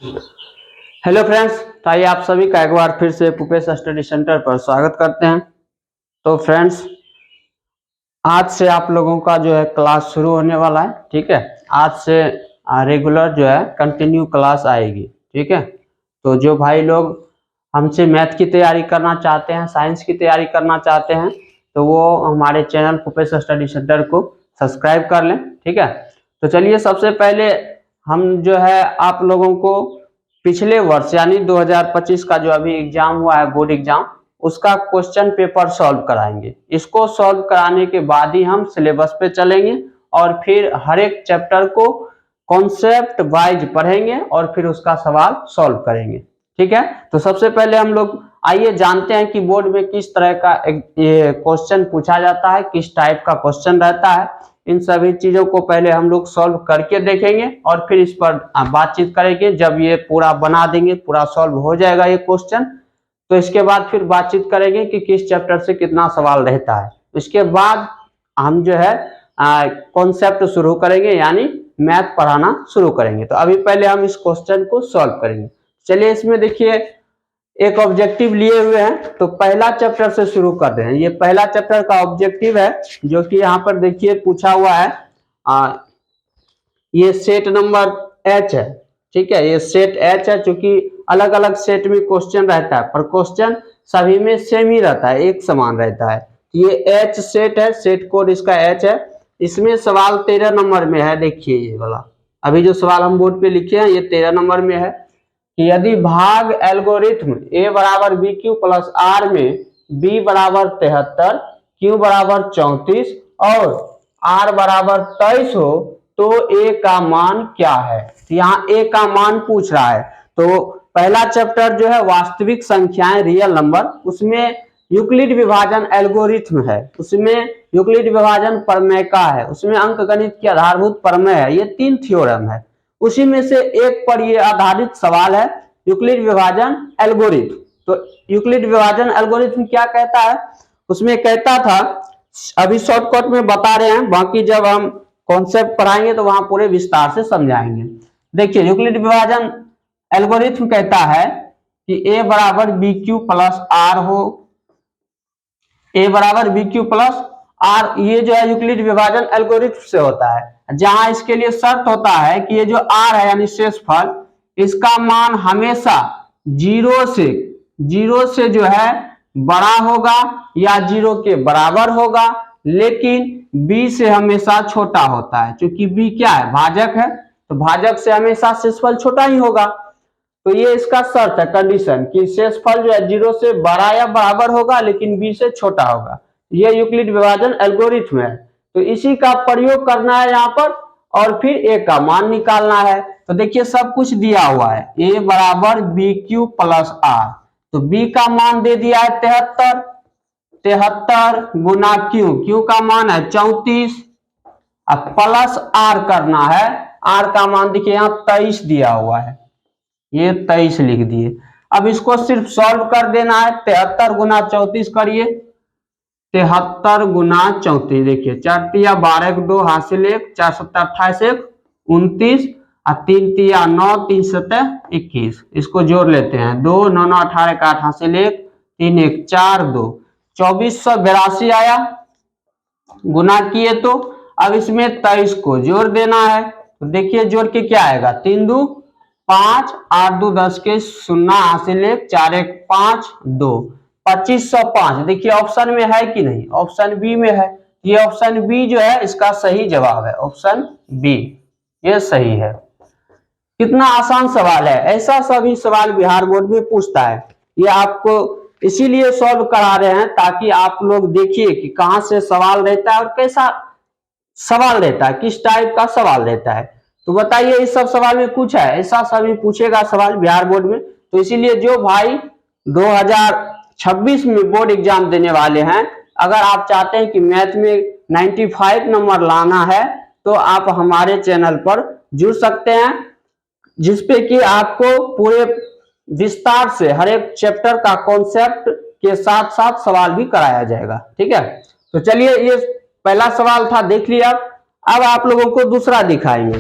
Hello friends, तो आइए आप सभी का एक बार फिर से पुपेश स्टडी सेंटर पर स्वागत करते हैं। तो फ्रेंड्स, आज से आप लोगों का जो है क्लास शुरू होने वाला है। ठीक है, आज से रेगुलर जो है कंटिन्यू क्लास आएगी। ठीक है, तो जो भाई लोग हमसे मैथ की तैयारी करना चाहते हैं, साइंस की तैयारी करना चाहते हैं, तो वो हमारे चैनल पुपेश स्टडी सेंटर को सब्सक्राइब कर लें। ठीक है, तो चलिए सबसे पहले हम जो है आप लोगों को पिछले वर्ष यानी 2025 का जो अभी एग्जाम हुआ है, बोर्ड एग्जाम, उसका क्वेश्चन पेपर सॉल्व कराएंगे। इसको सॉल्व कराने के बाद ही हम सिलेबस पे चलेंगे और फिर हर एक चैप्टर को कॉन्सेप्ट वाइज पढ़ेंगे और फिर उसका सवाल सॉल्व करेंगे। ठीक है, तो सबसे पहले हम लोग आइए जानते हैं कि बोर्ड में किस तरह का ये क्वेश्चन पूछा जाता है, किस टाइप का क्वेश्चन रहता है। इन सभी चीजों को पहले हम लोग सॉल्व करके देखेंगे और फिर इस पर बातचीत करेंगे। जब ये पूरा बना देंगे, पूरा सॉल्व हो जाएगा ये क्वेश्चन, तो इसके बाद फिर बातचीत करेंगे कि किस चैप्टर से कितना सवाल रहता है। इसके बाद हम जो है कॉन्सेप्ट शुरू करेंगे, यानी मैथ पढ़ाना शुरू करेंगे। तो अभी पहले हम इस क्वेश्चन को सॉल्व करेंगे। चलिए, इसमें देखिए एक ऑब्जेक्टिव लिए हुए हैं, तो पहला चैप्टर से शुरू कर रहे हैं। ये पहला चैप्टर का ऑब्जेक्टिव है, जो कि यहाँ पर देखिए पूछा हुआ है। ये सेट नंबर एच है। ठीक है, ये सेट एच है, चूंकि अलग अलग सेट में क्वेश्चन रहता है, पर क्वेश्चन सभी में सेम ही रहता है, एक समान रहता है। ये एच सेट है, सेट कोड इसका एच है। इसमें सवाल 13 नंबर में है। देखिए ये वाला, अभी जो सवाल हम बोर्ड पे लिखे हैं ये 13 नंबर में है कि यदि भाग एल्गोरिथ्म ए बराबर बी क्यू प्लस आर में बी बराबर 73, क्यू बराबर 34 और आर बराबर 23 हो तो ए का मान क्या है। यहाँ ए का मान पूछ रहा है। तो पहला चैप्टर जो है वास्तविक संख्याएं, रियल नंबर, उसमें यूक्लिड विभाजन एल्गोरिथ्म है, उसमें यूक्लिड विभाजन प्रमेय का है, उसमें अंकगणित की आधारभूत प्रमेय है। ये 3 थ्योरम है, उसी में से एक पर ये आधारित सवाल है, यूक्लिड विभाजन एल्गोरिथ्म। तो यूक्लिड विभाजन एल्गोरिथ्म क्या कहता है, उसमें कहता था, अभी शॉर्टकट में बता रहे हैं, बाकी जब हम कॉन्सेप्ट पढ़ाएंगे तो वहां पूरे विस्तार से समझाएंगे। देखिए, यूक्लिड विभाजन एल्गोरिथ्म कहता है कि ए बराबर बी क्यू प्लस आर हो, ए बराबर बी क्यू प्लस आर, ये जो है यूक्लिड विभाजन एल्गोरिथ्म से होता है। जहां इसके लिए शर्त होता है कि ये जो आर है यानी शेषफल, इसका मान हमेशा जीरो से जो है बड़ा होगा या जीरो के बराबर होगा, लेकिन बी से हमेशा छोटा होता है। क्योंकि बी क्या है, भाजक है, तो भाजक से हमेशा शेषफल छोटा ही होगा। तो ये इसका शर्त है, कंडीशन, कि शेषफल जो है जीरो से बड़ा या बराबर होगा लेकिन बी से छोटा होगा। ये यूक्लिड विभाजन एल्गोरिथ्म है। तो इसी का प्रयोग करना है यहाँ पर और फिर ए का मान निकालना है। तो देखिए सब कुछ दिया हुआ है, ए बराबर बी क्यू प्लस आर, तो बी का मान दे दिया है 73 गुना क्यू का मान है 34, अब प्लस आर करना है। आर का मान देखिए यहाँ 23 दिया हुआ है, ये 23 लिख दिए। अब इसको सिर्फ सॉल्व कर देना है। 73 गुना 34 करिए, 73 गुना 34, देखिए 4 तिया 12 2 हासिल 1, 4 7 28 1 29 और 3 तिया 9 3 7 21। इसको जोड़ लेते हैं, 2 9 9 18 का 8 हासिल 1, 3 1 4 2, 2482 आया। गुना किए तो अब इसमें 23 को जोड़ देना है। तो देखिए जोड़ के क्या आएगा, 3 2 5, 8 2 10 के 0 हासिल 1, 4 1 5 2, 2505। देखिए ऑप्शन में है कि नहीं, ऑप्शन बी में है। ये ऑप्शन बी जो है इसका सही जवाब है, ऑप्शन बी ये सही है। कितना आसान सवाल है, ऐसा सभी सवाल बिहार बोर्ड में पूछता है। ये आपको इसीलिए सॉल्व करा रहे हैं ताकि आप लोग देखिए कि कहां से सवाल रहता है और कैसा सवाल रहता है, किस टाइप का सवाल रहता है। तो बताइए इस सब सवाल में कुछ है, ऐसा सभी पूछेगा सवाल बिहार बोर्ड में। तो इसीलिए जो भाई 2026 में बोर्ड एग्जाम देने वाले हैं, अगर आप चाहते हैं कि मैथ में 95 नंबर लाना है, तो आप हमारे चैनल पर जुड़ सकते हैं, जिसपे कि आपको पूरे विस्तार से हर एक चैप्टर का कॉन्सेप्ट के साथ साथ सवाल भी कराया जाएगा। ठीक है, तो चलिए ये पहला सवाल था, देख लिया। अब आप लोगों को दूसरा दिखाएंगे।